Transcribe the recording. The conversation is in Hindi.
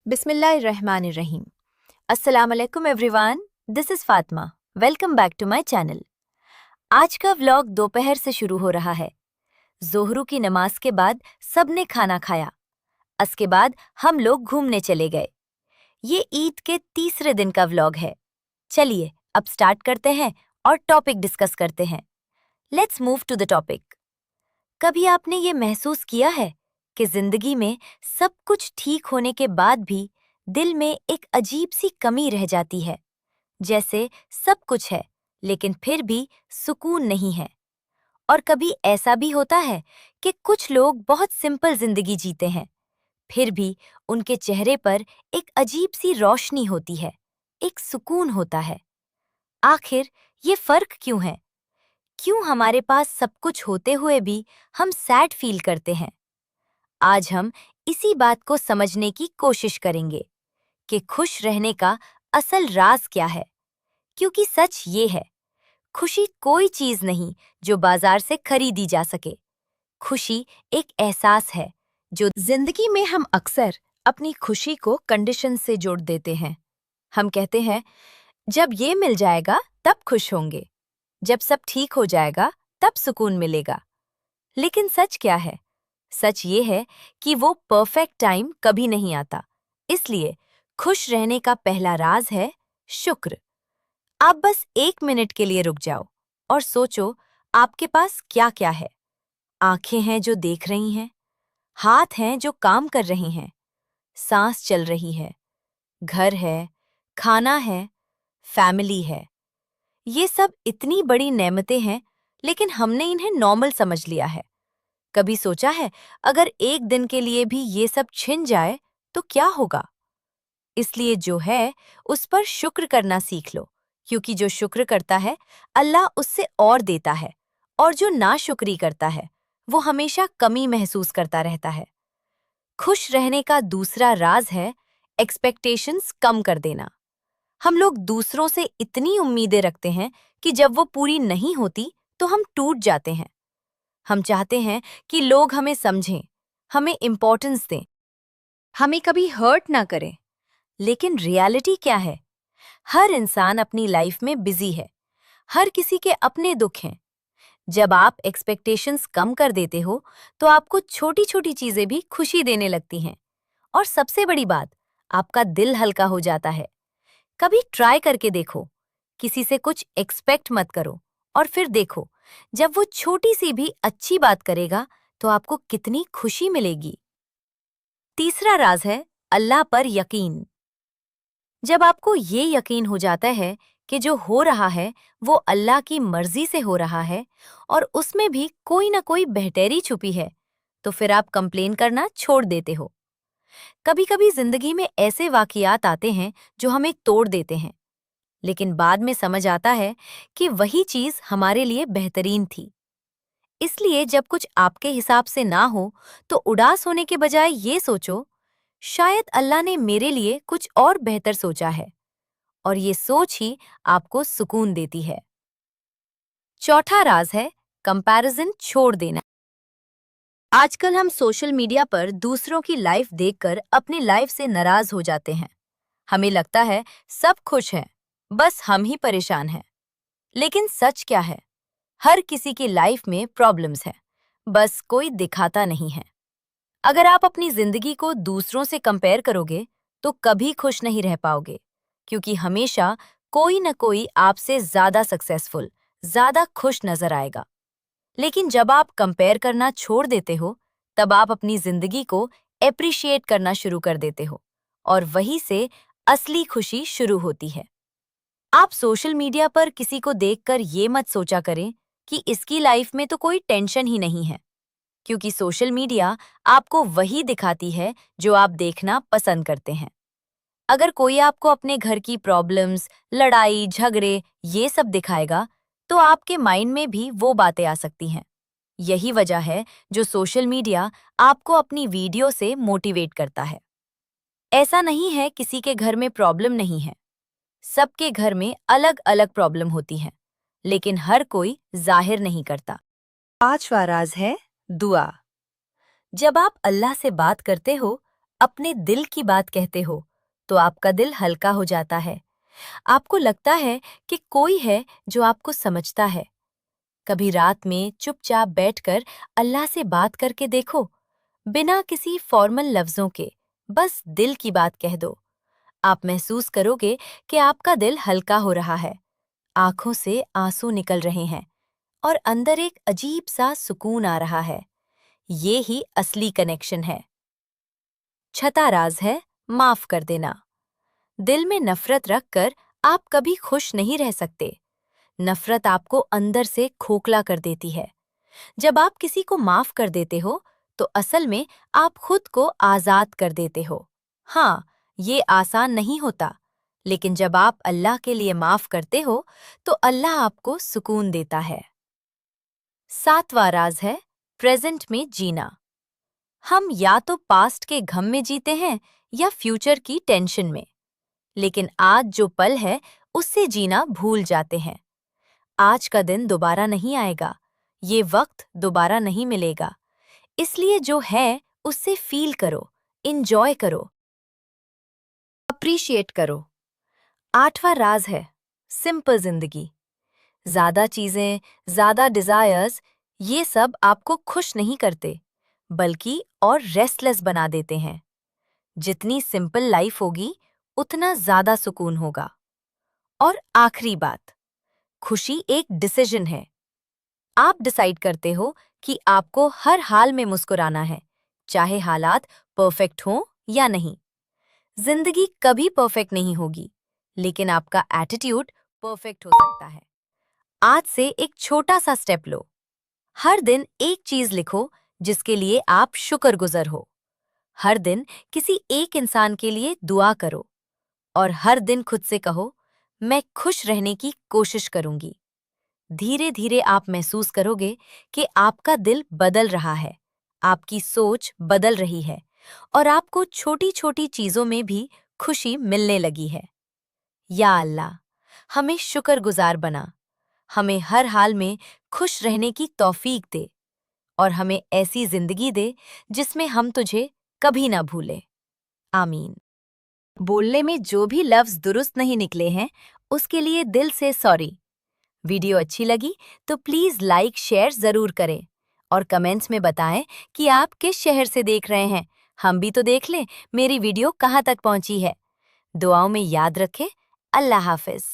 बिस्मिल्लाहिर्रहमानिर्रहीम। अस्सलाम वालेकुम everyone, this is Fatima. Welcome back to my channel. आज का व्लॉग दोपहर से शुरू हो रहा है। ज़ोहरू की नमाज के बाद सबने खाना खाया। उसके बाद हम लोग घूमने चले गए। ये ईद के तीसरे दिन का व्लॉग है। चलिए अब स्टार्ट करते हैं और टॉपिक डिस्कस करते हैं। Let's move to the topic. कभी आपने ये महसूस किया है कि जिंदगी में सब कुछ ठीक होने के बाद भी दिल में एक अजीब सी कमी रह जाती है, जैसे सब कुछ है लेकिन फिर भी सुकून नहीं है। और कभी ऐसा भी होता है कि कुछ लोग बहुत सिंपल जिंदगी जीते हैं, फिर भी उनके चेहरे पर एक अजीब सी रोशनी होती है, एक सुकून होता है। आखिर ये फर्क क्यों है? क्यों हमारे पास सब कुछ होते हुए भी हम सैड फील करते हैं? आज हम इसी बात को समझने की कोशिश करेंगे कि खुश रहने का असल राज क्या है। क्योंकि सच ये है, खुशी कोई चीज नहीं जो बाजार से खरीदी जा सके। खुशी एक एहसास है जो जिंदगी में हम अक्सर अपनी खुशी को कंडीशन से जोड़ देते हैं। हम कहते हैं, जब ये मिल जाएगा तब खुश होंगे, जब सब ठीक हो जाएगा तब सुकून मिलेगा। लेकिन सच क्या है? सच ये है कि वो परफेक्ट टाइम कभी नहीं आता। इसलिए खुश रहने का पहला राज है शुक्र। आप बस 1 मिनट के लिए रुक जाओ और सोचो, आपके पास क्या क्या है। आंखें हैं जो देख रही हैं, हाथ हैं जो काम कर रही हैं, सांस चल रही है, घर है, खाना है, फैमिली है। ये सब इतनी बड़ी नेमतें हैं, लेकिन हमने इन्हें नॉर्मल समझ लिया है। कभी सोचा है, अगर एक दिन के लिए भी ये सब छिन जाए तो क्या होगा? इसलिए जो है उस पर शुक्र करना सीख लो, क्योंकि जो शुक्र करता है अल्लाह उससे और देता है, और जो नाशुक्री करता है वो हमेशा कमी महसूस करता रहता है। खुश रहने का दूसरा राज है एक्सपेक्टेशंस कम कर देना। हम लोग दूसरों से इतनी उम्मीदें रखते हैं कि जब वो पूरी नहीं होती तो हम टूट जाते हैं। हम चाहते हैं कि लोग हमें समझें, हमें इम्पोर्टेंस दें, हमें कभी हर्ट ना करें। लेकिन रियलिटी क्या है? हर इंसान अपनी लाइफ में बिजी है, हर किसी के अपने दुख हैं। जब आप एक्सपेक्टेशंस कम कर देते हो तो आपको छोटी छोटी चीजें भी खुशी देने लगती हैं। और सबसे बड़ी बात, आपका दिल हल्का हो जाता है। कभी ट्राई करके देखो, किसी से कुछ एक्सपेक्ट मत करो, और फिर देखो, जब वो छोटी सी भी अच्छी बात करेगा तो आपको कितनी खुशी मिलेगी। तीसरा राज है अल्लाह पर यकीन। जब आपको ये यकीन हो जाता है कि जो हो रहा है वो अल्लाह की मर्जी से हो रहा है और उसमें भी कोई ना कोई बेहतरी छुपी है, तो फिर आप कंप्लेन करना छोड़ देते हो। कभी कभी जिंदगी में ऐसे वाकयात आते हैं जो हमें तोड़ देते हैं, लेकिन बाद में समझ आता है कि वही चीज हमारे लिए बेहतरीन थी। इसलिए जब कुछ आपके हिसाब से ना हो तो उदास होने के बजाय ये सोचो, शायद अल्लाह ने मेरे लिए कुछ और बेहतर सोचा है। और ये सोच ही आपको सुकून देती है। चौथा राज है कंपैरिजन छोड़ देना। आजकल हम सोशल मीडिया पर दूसरों की लाइफ देखकर अपनी लाइफ से नाराज हो जाते हैं। हमें लगता है सब खुश हैं, बस हम ही परेशान हैं। लेकिन सच क्या है? हर किसी की लाइफ में प्रॉब्लम्स हैं, बस कोई दिखाता नहीं है। अगर आप अपनी जिंदगी को दूसरों से कंपेयर करोगे तो कभी खुश नहीं रह पाओगे, क्योंकि हमेशा कोई न कोई आपसे ज्यादा सक्सेसफुल, ज्यादा खुश नजर आएगा। लेकिन जब आप कंपेयर करना छोड़ देते हो, तब आप अपनी जिंदगी को एप्रिशिएट करना शुरू कर देते हो, और वहीं से असली खुशी शुरू होती है। आप सोशल मीडिया पर किसी को देखकर ये मत सोचा करें कि इसकी लाइफ में तो कोई टेंशन ही नहीं है, क्योंकि सोशल मीडिया आपको वही दिखाती है जो आप देखना पसंद करते हैं। अगर कोई आपको अपने घर की प्रॉब्लम्स, लड़ाई झगड़े ये सब दिखाएगा, तो आपके माइंड में भी वो बातें आ सकती हैं। यही वजह है जो सोशल मीडिया आपको अपनी वीडियो से मोटिवेट करता है। ऐसा नहीं है किसी के घर में प्रॉब्लम नहीं है, सबके घर में अलग अलग प्रॉब्लम होती हैं, लेकिन हर कोई जाहिर नहीं करता। पांचवा राज है दुआ। जब आप अल्लाह से बात करते हो, अपने दिल की बात कहते हो तो आपका दिल हल्का हो जाता है। आपको लगता है कि कोई है जो आपको समझता है। कभी रात में चुपचाप बैठकर अल्लाह से बात करके देखो, बिना किसी फॉर्मल लफ्जों के, बस दिल की बात कह दो। आप महसूस करोगे कि आपका दिल हल्का हो रहा है, आंखों से आंसू निकल रहे हैं और अंदर एक अजीब सा सुकून आ रहा है। ये ही असली कनेक्शन है। छठा राज है माफ कर देना। दिल में नफरत रखकर आप कभी खुश नहीं रह सकते। नफरत आपको अंदर से खोखला कर देती है। जब आप किसी को माफ कर देते हो तो असल में आप खुद को आजाद कर देते हो। हाँ, ये आसान नहीं होता, लेकिन जब आप अल्लाह के लिए माफ करते हो तो अल्लाह आपको सुकून देता है। सातवां राज है प्रेजेंट में जीना। हम या तो पास्ट के गम में जीते हैं या फ्यूचर की टेंशन में, लेकिन आज जो पल है उससे जीना भूल जाते हैं। आज का दिन दोबारा नहीं आएगा, ये वक्त दोबारा नहीं मिलेगा। इसलिए जो है उससे फील करो, इंजॉय करो, अप्रिशिएट करो। आठवां राज है सिंपल जिंदगी। ज्यादा चीजें, ज्यादा डिजायर्स, ये सब आपको खुश नहीं करते, बल्कि और रेस्टलेस बना देते हैं। जितनी सिंपल लाइफ होगी उतना ज्यादा सुकून होगा। और आखिरी बात, खुशी एक डिसीजन है। आप डिसाइड करते हो कि आपको हर हाल में मुस्कुराना है, चाहे हालात परफेक्ट हों या नहीं। जिंदगी कभी परफेक्ट नहीं होगी, लेकिन आपका एटीट्यूड परफेक्ट हो सकता है। आज से एक छोटा सा स्टेप लो। हर दिन एक चीज लिखो जिसके लिए आप शुक्रगुजार हो। हर दिन किसी एक इंसान के लिए दुआ करो और हर दिन खुद से कहो, मैं खुश रहने की कोशिश करूंगी। धीरे धीरे आप महसूस करोगे कि आपका दिल बदल रहा है, आपकी सोच बदल रही है और आपको छोटी छोटी चीजों में भी खुशी मिलने लगी है। या अल्लाह, हमें शुक्रगुजार बना, हमें हर हाल में खुश रहने की तौफीक दे और हमें ऐसी जिंदगी दे जिसमें हम तुझे कभी ना भूलें। आमीन। बोलने में जो भी लफ्ज दुरुस्त नहीं निकले हैं, उसके लिए दिल से सॉरी। वीडियो अच्छी लगी तो प्लीज़ लाइक शेयर ज़रूर करें और कमेंट्स में बताएं कि आप किस शहर से देख रहे हैं। हम भी तो देख लें मेरी वीडियो कहाँ तक पहुंची है। दुआओं में याद रखें। अल्लाह हाफ़िज़।